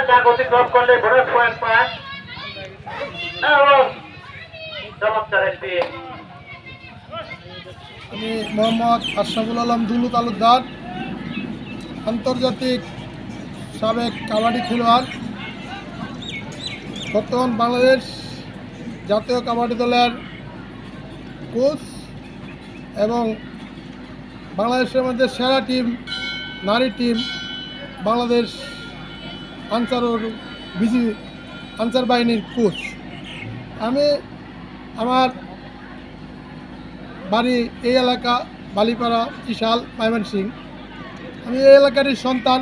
দাগ অতিক্রম করলে বোনাস পয়েন্ট পায় এবং চমৎকার একটি। আমি মোহাম্মদ আশরাফুল আলম দুলু তালুকদার, আন্তর্জাতিক সাবেক কাবাডি খেলোয়াড়, বর্তমান বাংলাদেশ জাতীয় কাবাডি দলের কোচ এবং বাংলাদেশের মধ্যে সেরা টিম নারী টিম বাংলাদেশ আনসার বাহিনীর কোচ। আমি আমার বাড়ি এই এলাকা বালিপাড়া ত্রিশাল ময়মনসিংহ। আমি এই এলাকারই সন্তান।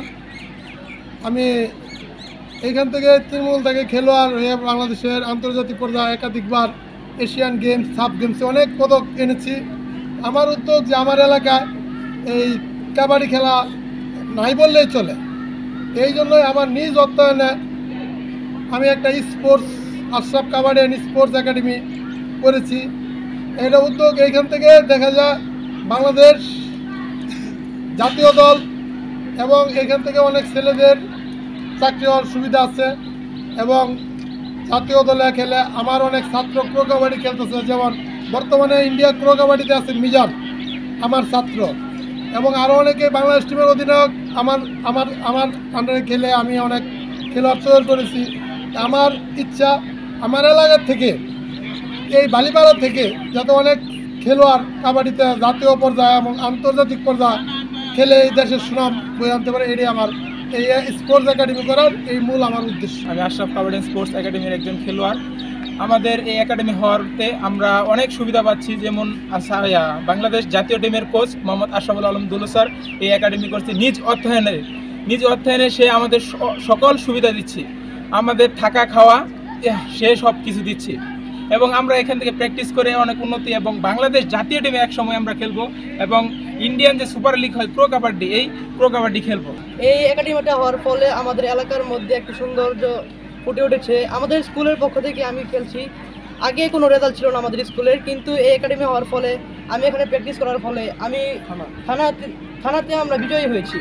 আমি এইখান থেকে তৃণমূল থেকে খেলোয়াড় হয়ে বাংলাদেশের আন্তর্জাতিক পর্যায়ে একাধিকবার এশিয়ান গেমস, সাব গেমসে অনেক পদক এনেছি। আমার উদ্যোগ যে আমার এলাকায় এই কাবাডি খেলা নাই বললেই চলে। এই জন্যই আমার নিজ অর্থায়নে আমি একটা sports Ashraf kabaddi and sports academy করেছি। এটা উদ্যোগ এইখান থেকে দেখা যায় বাংলাদেশ জাতীয় দল এবং এখান থেকে অনেক ছেলেদের চাকরি হওয়ার সুবিধা আছে এবং জাতীয় দলে খেলে আমার অনেক ছাত্র প্রো কাবাডি খেলতেছে। যেমন বর্তমানে ইন্ডিয়া প্রো কাবাডিতে আছে মিজান, আমার ছাত্র, এবং আরও অনেকে বাংলাদেশ টিমের অধিনায়ক আমার আমার আমার আন্ডারে খেলে আমি অনেক খেলোয়াড় তৈরি করেছি। আমার ইচ্ছা আমার এলাকার থেকে এই বালিপাড়া থেকে যাতে অনেক খেলোয়াড় কাবাডিতে জাতীয় পর্যায়ে এবং আন্তর্জাতিক পর্যায়ে খেলে এই দেশের সুনাম বয়ে আনতে পারে। এটাই আমার এই স্পোর্টস একাডেমি করার এই মূল আমার উদ্দেশ্য। আমি আশরাফ কাবাডি স্পোর্টস একাডেমির একজন খেলোয়াড়। আমাদের এই একাডেমি হওয়াতে আমরা অনেক সুবিধা পাচ্ছি। যেমন বাংলাদেশ জাতীয় টিমের কোচ মোহাম্মদ আশরাফুল আলম দুলু স্যার এই একাডেমি করছে নিজ অর্থায়নে সে আমাদের সকল সুবিধা দিচ্ছে, আমাদের থাকা খাওয়া সে সব কিছু দিচ্ছে এবং আমরা এখান থেকে প্র্যাকটিস করে অনেক উন্নতি এবং বাংলাদেশ জাতীয় টিমে এক সময় আমরা খেলবো এবং ইন্ডিয়ান যে সুপার লিগ হয় প্রো কাবাডি, এই প্রো কাবাডি খেলবো। এই একাডেমিটা হওয়ার ফলে আমাদের এলাকার মধ্যে একটি সৌন্দর্য ফুটে উঠেছে। আমাদের স্কুলের পক্ষ থেকে আমি খেলছি। আগে কোনো রেজাল্ট ছিল না আমাদের স্কুলের, কিন্তু এই একাডেমি হওয়ার ফলে আমি এখানে প্র্যাকটিস করার ফলে আমি থানাতে আমরা বিজয়ী হয়েছি।